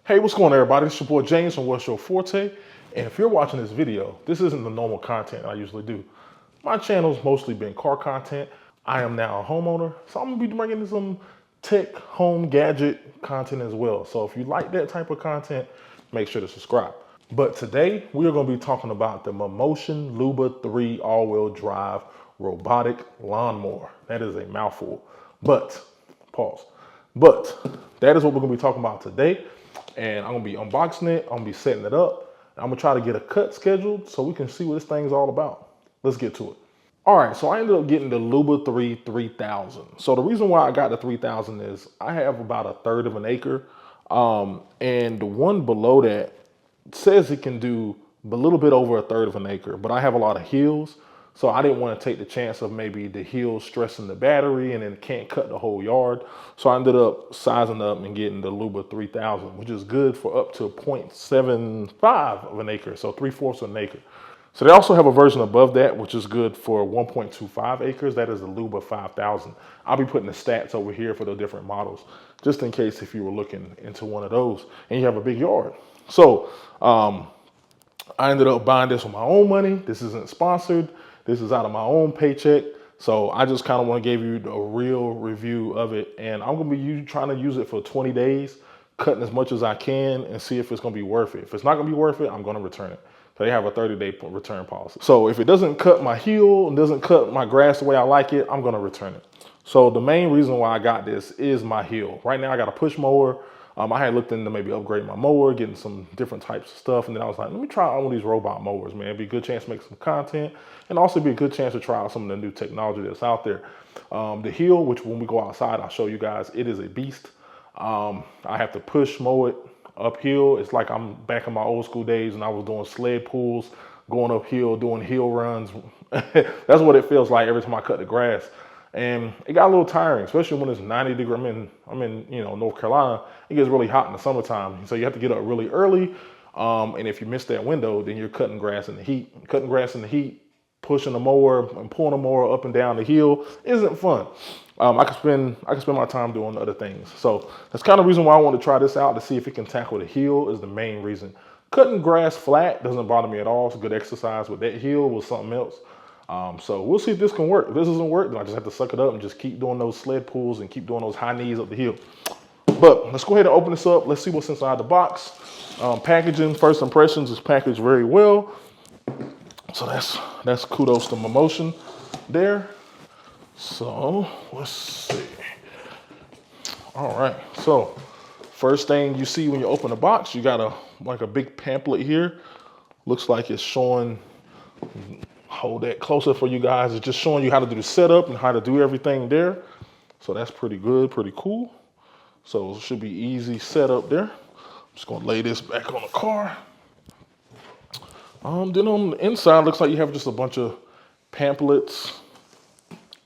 Hey, what's going on, everybody? It's your boy James from What's Your Forte. And if you're watching this video, this isn't the normal content I usually do. My channel's mostly been car content. I am now a homeowner, so I'm gonna be bringing in some tech, home, gadget content as well. So if you like that type of content, make sure to subscribe. But today, we are gonna be talking about the Mammotion Luba 3 all-wheel drive robotic lawnmower. That is a mouthful, but, pause. But that is what we're gonna be talking about today. And I'm gonna be unboxing it, I'm gonna be setting it up. I'm gonna try to get a cut scheduled so we can see what this thing's all about. Let's get to it. All right, so I ended up getting the Luba 3 3000. So the reason why I got the 3000 is I have about a third of an acre. And the one below that says it can do a little bit over a third of an acre, but I have a lot of hills. So I didn't want to take the chance of maybe the hills stressing the battery and then it can't cut the whole yard. So I ended up sizing up and getting the Luba 3000, which is good for up to 0.75 of an acre. So 3/4 of an acre. So they also have a version above that, which is good for 1.25 acres. That is the Luba 5000. I'll be putting the stats over here for the different models, just in case if you were looking into one of those and you have a big yard. So I ended up buying this with my own money. This isn't sponsored. This is out of my own paycheck. So I just kind of want to give you a real review of it. And I'm going to be trying to use it for 20 days, cutting as much as I can and see if it's going to be worth it. If it's not going to be worth it, I'm going to return it. So they have a 30-day return policy. So if it doesn't cut my heel and doesn't cut my grass the way I like it, I'm going to return it. So the main reason why I got this is my heel. Right now I got a push mower. I had looked into maybe upgrading my mower, getting some different types of stuff. And then I was like, let me try out one of these robot mowers, man. It'd be a good chance to make some content and also be a good chance to try out some of the new technology that's out there. The heel, which when we go outside, I'll show you guys, it is a beast. I have to push mow it uphill. It's like I'm back in my old school days and I was doing sled pulls, going uphill, doing hill runs. That's what it feels like every time I cut the grass. And it got a little tiring, especially when it's 90 degrees. I'm in North Carolina. It gets really hot in the summertime. So you have to get up really early. And if you miss that window, then you're cutting grass in the heat. Cutting grass in the heat, pushing the mower and pulling the mower up and down the hill isn't fun. I can spend my time doing other things. So that's kind of the reason why I want to try this out, to see if it can tackle the heel is the main reason. Cutting grass flat doesn't bother me at all. It's a good exercise, but that heel was something else. So we'll see if this can work. If this doesn't work, then I just have to suck it up and just keep doing those sled pulls and keep doing those high knees up the hill. But let's go ahead and open this up. Let's see what's inside the box. Packaging, first impressions, is packaged very well. So that's kudos to Mammotion there. So let's see. All right. So first thing you see when you open the box, you got like a big pamphlet here. Looks like it's showing. Hold that closer for you guys. It's just showing you how to do the setup and how to do everything there. So that's pretty good, pretty cool. So it should be easy setup there. I'm just gonna lay this back on the car. Then on the inside, looks like you have just a bunch of pamphlets.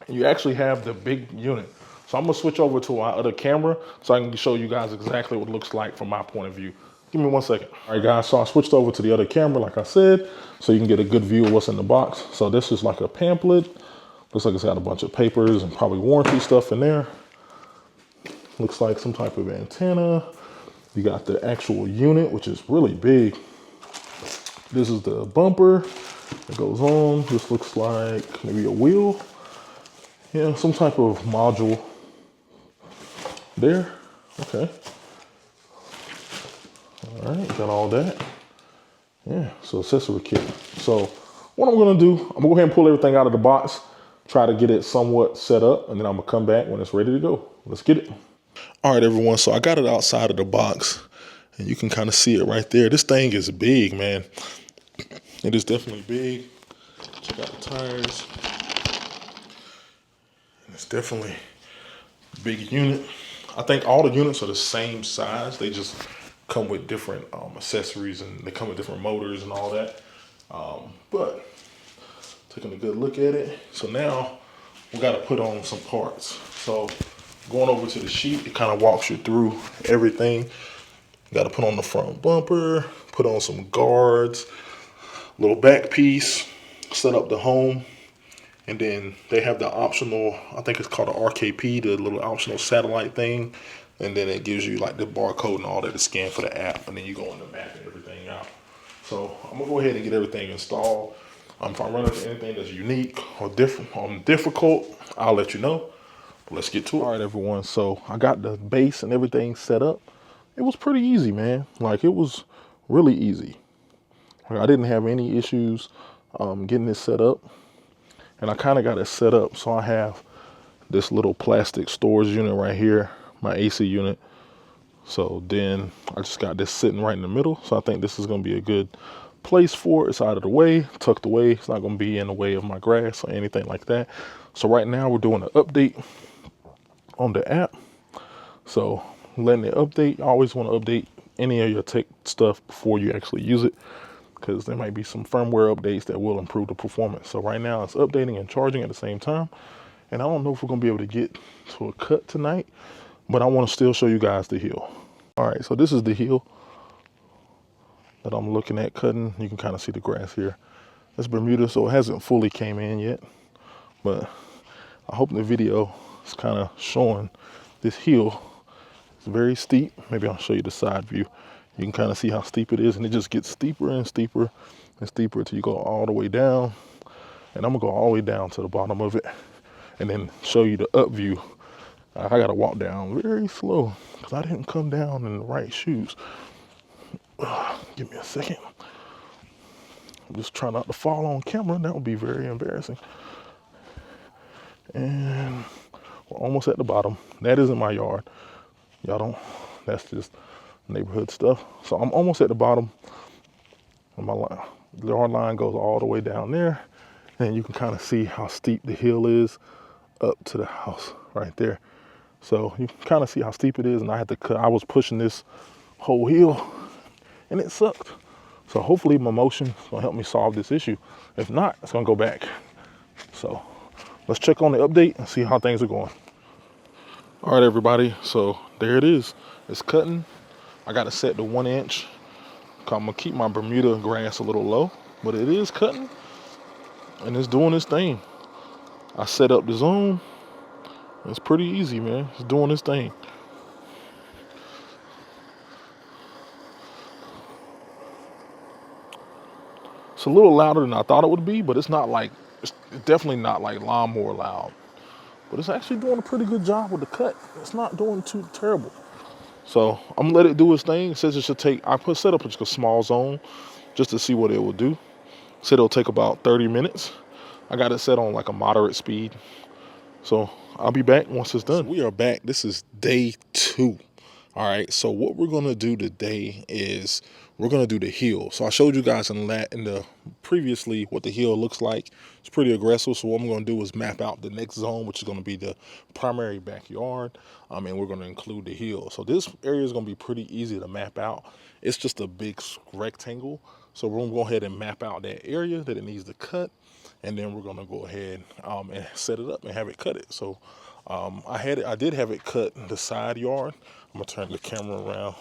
You actually have the big unit. So I'm gonna switch over to my other camera so I can show you guys exactly what it looks like from my point of view. Give me 1 second. All right, guys, so I switched over to the other camera, like I said, so you can get a good view of what's in the box. So this is like a pamphlet. Looks like it's got a bunch of papers and probably warranty stuff in there. Looks like some type of antenna. You got the actual unit, which is really big. This is the bumper that goes on. This looks like maybe a wheel. Yeah, some type of module there. Okay. All right, got all that. Yeah, so accessory kit. So what I'm gonna do, I'm gonna go ahead and pull everything out of the box, try to get it somewhat set up, and then I'm gonna come back when it's ready to go. Let's get it. All right, everyone, so I got it outside of the box, and you can kind of see it right there. This thing is big, man. It is definitely big. Check out the tires. It's definitely a big unit. I think all the units are the same size. They just come with different accessories, and they come with different motors and all that. But taking a good look at it. So now we got to put on some parts. So going over to the sheet, it kind of walks you through everything. Got to put on the front bumper, put on some guards, little back piece, set up the home. And then they have the optional, I think it's called the RKP, the little optional satellite thing and then it gives you like the barcode and all that to scan for the app, and then you go in the map and everything out. So I'm gonna go ahead and get everything installed. If I run into anything that's unique or difficult, I'll let you know. But let's get to it. All right, everyone. So I got the base and everything set up. It was pretty easy, man. Like, it was really easy. I didn't have any issues getting this set up, and I kind of got it set up so I have this little plastic storage unit right here, my AC unit. So then I just got this sitting right in the middle. So I think this is going to be a good place for it. It's out of the way, tucked away. It's not going to be in the way of my grass or anything like that. So right now we're doing an update on the app. So letting it update. You always want to update any of your tech stuff before you actually use it, because there might be some firmware updates that will improve the performance. So right now it's updating and charging at the same time. And I don't know if we're going to be able to get to a cut tonight, but I want to still show you guys the hill. All right, so this is the hill that I'm looking at cutting. You can kind of see the grass here. It's Bermuda, so it hasn't fully came in yet, but I hope the video is kind of showing this hill. It's very steep. Maybe I'll show you the side view. You can kind of see how steep it is, and it just gets steeper and steeper and steeper until you go all the way down. And I'm gonna go all the way down to the bottom of it and then show you the up view. I gotta walk down very slow because I didn't come down in the right shoes. Give me a second. I'm just trying not to fall on camera. That would be very embarrassing. And we're almost at the bottom. That isn't my yard. Y'all don't, that's just neighborhood stuff. So I'm almost at the bottom. And my yard line goes all the way down there. And you can kind of see how steep the hill is up to the house right there. So you can kind of see how steep it is, and I had to cut. I was pushing this whole hill, and it sucked. So hopefully Mammotion is gonna help me solve this issue. If not, it's gonna go back. So let's check on the update and see how things are going. All right, everybody. So there it is. It's cutting. I got it set to 1 inch. I'm gonna keep my Bermuda grass a little low, but it is cutting, and it's doing its thing. I set up the zone. It's pretty easy, man. It's doing its thing. It's a little louder than I thought it would be, but it's not like, it's definitely not like lawnmower loud. But it's actually doing a pretty good job with the cut. It's not doing too terrible. So I'm gonna let it do its thing. It says it should take, set up just a small zone just to see what it will do. It said it'll take about 30 minutes. I got it set on like a moderate speed. So I'll be back once it's done. So we are back. This is day 2. All right. So what we're going to do today is we're going to do the hill. So I showed you guys in the previously what the hill looks like. It's pretty aggressive. So what I'm going to do is map out the next zone, which is going to be the primary backyard. And we're going to include the hill. So this area is going to be pretty easy to map out. It's just a big rectangle. So we're going to go ahead and map out that area that it needs to cut. And then we're gonna go ahead and set it up and have it cut it. So I did have it cut the side yard. I'm gonna turn the camera around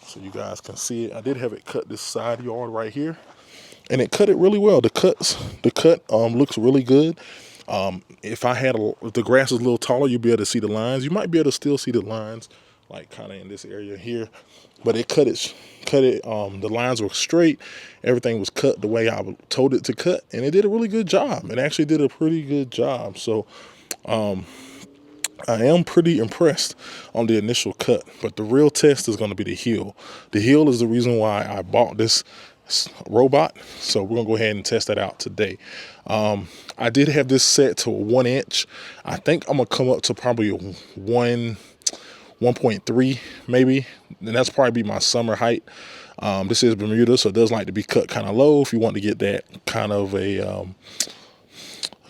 so you guys can see it. I did have it cut this side yard right here, and it cut it really well. The cut looks really good. If the grass is a little taller, you'll be able to see the lines. You might be able to still see the lines, like kind of in this area here. But it cut it. The lines were straight. Everything was cut the way I told it to cut, and it did a really good job. It actually did a pretty good job. So I am pretty impressed on the initial cut. But the real test is going to be the hill. The hill is the reason why I bought this robot. So we're gonna go ahead and test that out today. I did have this set to 1 inch. I think I'm gonna come up to probably a 1.3 maybe, and that's probably be my summer height. This is Bermuda, so it does like to be cut kind of low if you want to get that kind of a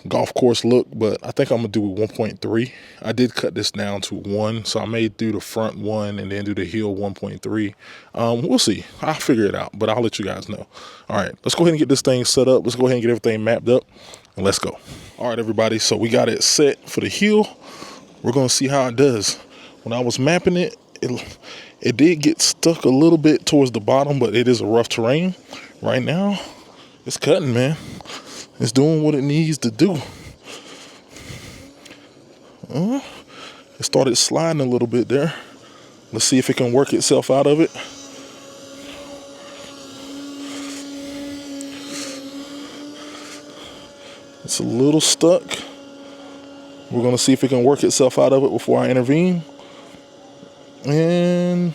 golf course look, but I think I'm gonna do 1.3. I did cut this down to 1, so I may do the front 1 and then do the heel 1.3. We'll see. I'll figure it out, but I'll let you guys know. All right, let's go ahead and get this thing set up. Let's go ahead and get everything mapped up, and let's go. All right, everybody, so we got it set for the heel. We're gonna see how it does. When I was mapping it, it did get stuck a little bit towards the bottom, but it is a rough terrain. Right now, it's cutting, man. It's doing what it needs to do. It's It started sliding a little bit there. Let's see if it can work itself out of it. It's a little stuck. We're gonna see if it can work itself out of it before I intervene. And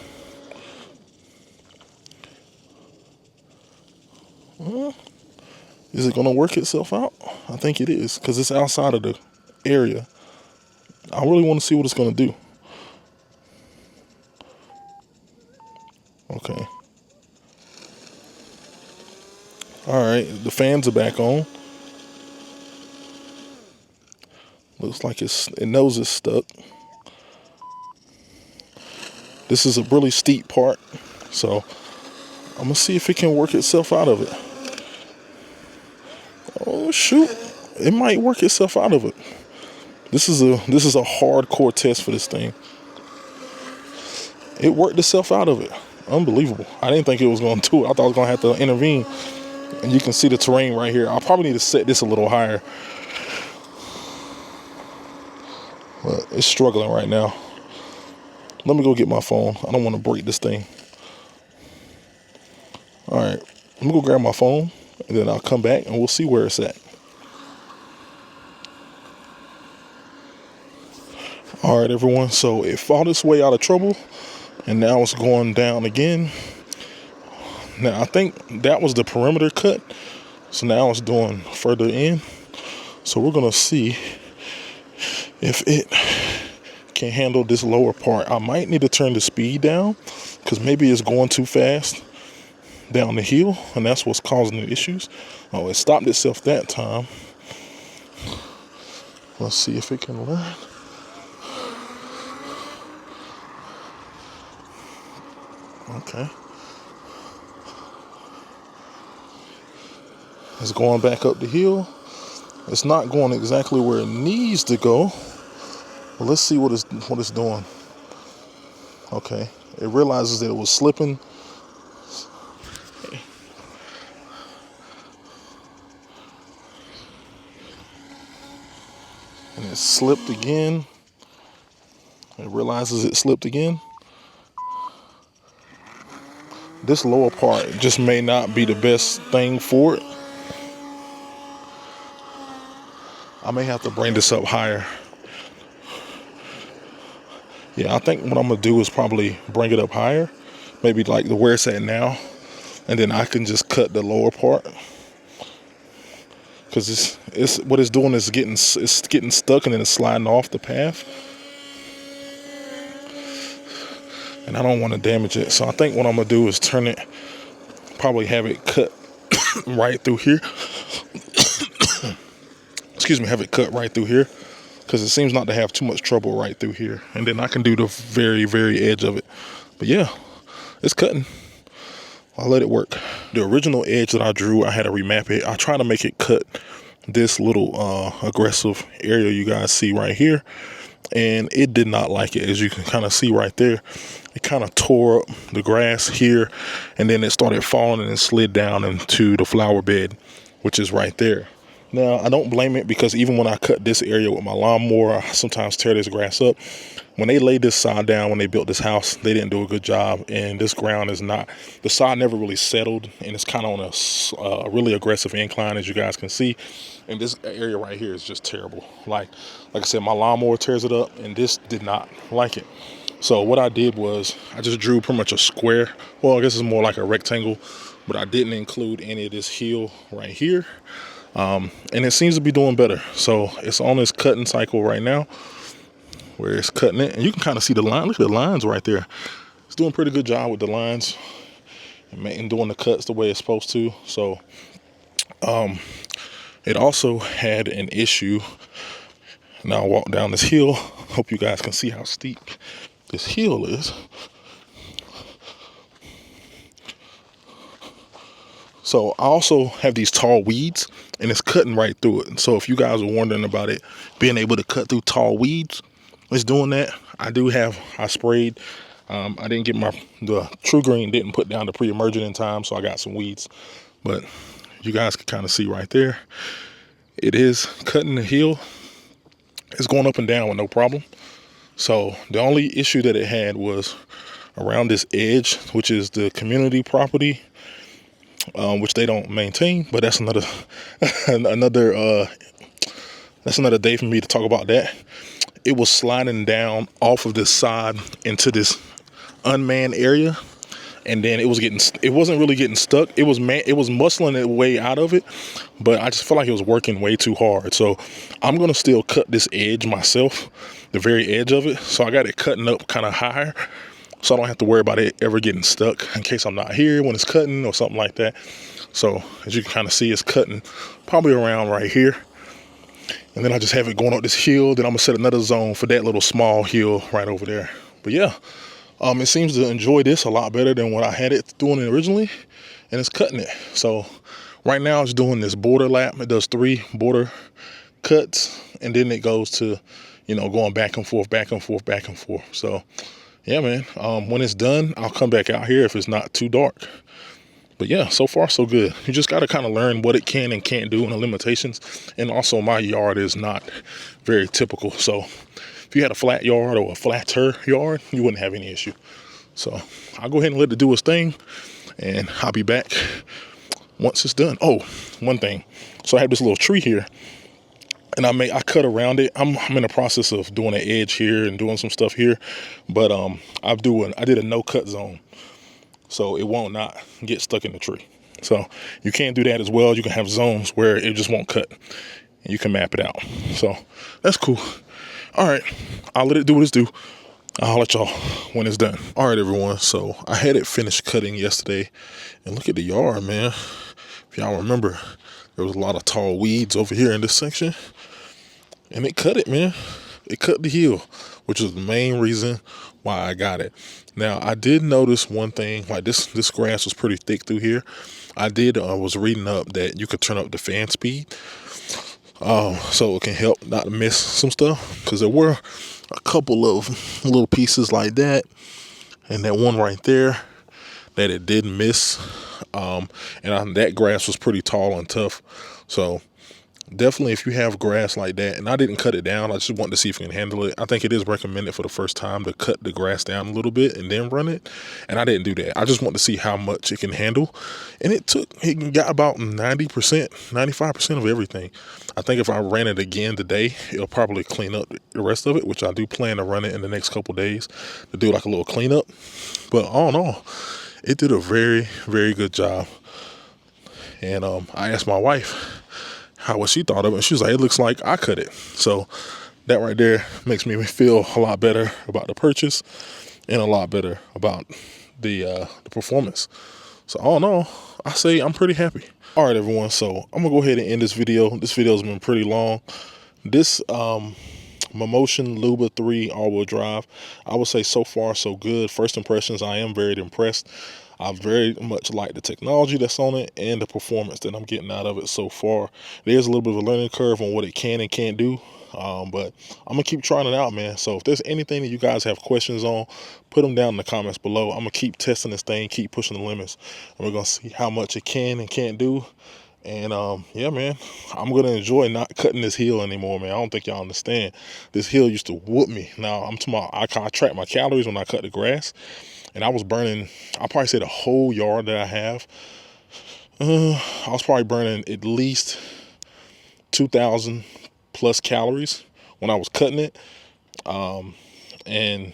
is it gonna work itself out? I think it is, because it's outside of the area. I really want to see what it's gonna do. Okay. All right, the fans are back on. Looks like it knows it's stuck. This is a really steep part, so I'm gonna see if it can work itself out of it. Oh shoot, it might work itself out of it. This is a hardcore test for this thing. It worked itself out of it. Unbelievable. I didn't think it was going to do it. I thought I was going to have to intervene. And you can see the terrain right here. I'll probably need to set this a little higher. But it's struggling right now. Let me go get my phone. I don't want to break this thing. All right. Let me go grab my phone, and then I'll come back and we'll see where it's at. All right, everyone. So it fought its way out of trouble, and now it's going down again. Now, I think that was the perimeter cut. So now it's doing further in. So we're going to see if it can handle this lower part. I might need to turn the speed down, because maybe it's going too fast down the hill, and that's what's causing the issues. Oh, it stopped itself that time. Let's see if it can learn. Okay. It's going back up the hill. It's not going exactly where it needs to go. But let's see what it's doing. Okay. It realizes that it was slipping. And it slipped again. It realizes it slipped again. This lower part just may not be the best thing for it. I may have to bring this up higher. Yeah, I think what I'm gonna do is probably bring it up higher, maybe like where it's at now, and then I can just cut the lower part. Because it's what it's doing is it's getting stuck and then it's sliding off the path, and I don't want to damage it. So I think what I'm gonna do is turn it, probably have it cut right through here. Excuse me, have it cut right through here, because it seems not to have too much trouble right through here. And then I can do the very, very edge of it. But yeah, it's cutting. I'll let it work. The original edge that I drew, I had to remap it. I try to make it cut this little aggressive area you guys see right here. And it did not like it, as you can kind of see right there. It kind of tore up the grass here, and then it started falling and slid down into the flower bed, which is right there. Now, I don't blame it, because even when I cut this area with my lawnmower, I sometimes tear this grass up. When they laid this sod down, when they built this house, they didn't do a good job. And this ground is not, the sod never really settled, and it's kind of on a really aggressive incline, as you guys can see. And this area right here is just terrible. Like I said, my lawnmower tears it up, and this did not like it. So what I did was I just drew pretty much a square. Well, I guess it's more like a rectangle, but I didn't include any of this hill right here. And it seems to be doing better. So it's on this cutting cycle right now, where it's cutting it, and you can kind of see the line. Look at the lines right there. It's doing a pretty good job with the lines and doing the cuts the way it's supposed to. So it also had an issue. Now I walk down this hill. Hope you guys can see how steep this hill is. So I also have these tall weeds, and it's cutting right through it. And so if you guys are wondering about it being able to cut through tall weeds, it's doing that. I sprayed. I didn't get the True Green didn't put down the pre-emergent in time, so I got some weeds. But you guys can kind of see right there. It is cutting the hill. It's going up and down with no problem. So the only issue that it had was around this edge, which is the community property, which they don't maintain, but that's another that's another day for me to talk about that. It was sliding down off of this side into this unmanned area, and then it wasn't really getting stuck. It was muscling its way out of it, but I just felt like it was working way too hard. So I'm gonna still cut this edge myself, the very edge of it. So I got it cutting up kind of higher, so I don't have to worry about it ever getting stuck in case I'm not here when it's cutting or something like that. So as you can kind of see, it's cutting probably around right here. And then I just have it going up this hill. Then I'm gonna set another zone for that little small hill right over there. But yeah, it seems to enjoy this a lot better than what I had it doing it originally. And it's cutting it. So right now it's doing this border lap. It does 3 border cuts. And then it goes to, going back and forth, back and forth, back and forth. So yeah, man, when it's done, I'll come back out here if it's not too dark. But yeah, so far so good. You just got to kind of learn what it can and can't do and the limitations. And also my yard is not very typical. So if you had a flat yard or a flatter yard, you wouldn't have any issue. So I'll go ahead and let it do its thing, and I'll be back once it's done. Oh, one thing. So I have this little tree here, and I cut around it. I'm in the process of doing an edge here and doing some stuff here, but I did a no cut zone, so it won't not get stuck in the tree. So you can do that as well. You can have zones where it just won't cut, and you can map it out. So that's cool. All right, I'll let it do what it's do. I'll let y'all when it's done. All right, everyone. So I had it finished cutting yesterday, and look at the yard, man. If y'all remember, there was a lot of tall weeds over here in this section, and it cut it, man. It cut the hill, which is the main reason why I got it. Now, I did notice one thing, like this grass was pretty thick through here. I was reading up that you could turn up the fan speed, so it can help not to miss some stuff, because there were a couple of little pieces like that, and that one right there that it did miss, and that grass was pretty tall and tough. So definitely, if you have grass like that, and I didn't cut it down, I just wanted to see if you can handle it. I think it is recommended for the first time to cut the grass down a little bit and then run it. And I didn't do that. I just wanted to see how much it can handle. And it got about 90%, 95% of everything. I think if I ran it again today, it'll probably clean up the rest of it, which I do plan to run it in the next couple days to do like a little cleanup. But all in all, it did a very, very good job. And I asked my wife what she thought of it, and she was like, it looks like I cut it. So that right there makes me feel a lot better about the purchase and a lot better about the performance. So all in all, I say I'm pretty happy. All right, everyone, so I'm gonna go ahead and end this video. This video's been pretty long. This Mammotion Luba 3 all-wheel drive, I would say so far so good. First impressions, I am very impressed. I very much like the technology that's on it and the performance that I'm getting out of it so far. There's a little bit of a learning curve on what it can and can't do, but I'm gonna keep trying it out, man. So if there's anything that you guys have questions on, put them down in the comments below. I'm gonna keep testing this thing, keep pushing the limits, and we're gonna see how much it can and can't do. And yeah, man, I'm gonna enjoy not cutting this hill anymore, man. I don't think y'all understand. This hill used to whoop me. Now I'm talking about, I track my calories when I cut the grass, and I was burning, I probably say the whole yard that I have, I was probably burning at least 2,000 plus calories when I was cutting it. And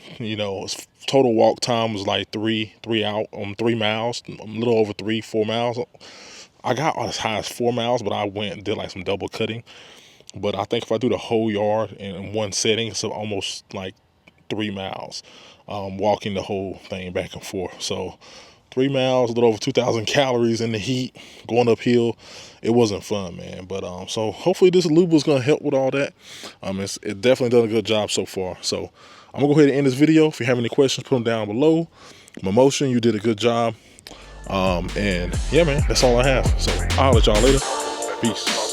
total walk time was like 3 miles, a little over 4 miles. I got as high as 4 miles, but I went and did like some double cutting. But I think if I do the whole yard in one setting, it's almost like 3 miles, walking the whole thing back and forth. So 3 miles, a little over 2,000 calories in the heat, going uphill. It wasn't fun, man. But so hopefully this Luba is gonna help with all that. It definitely done a good job so far. So I'm gonna go ahead and end this video. If you have any questions, put them down below. Mammotion, you did a good job. And yeah, man, that's all I have. So I'll let y'all later. Peace.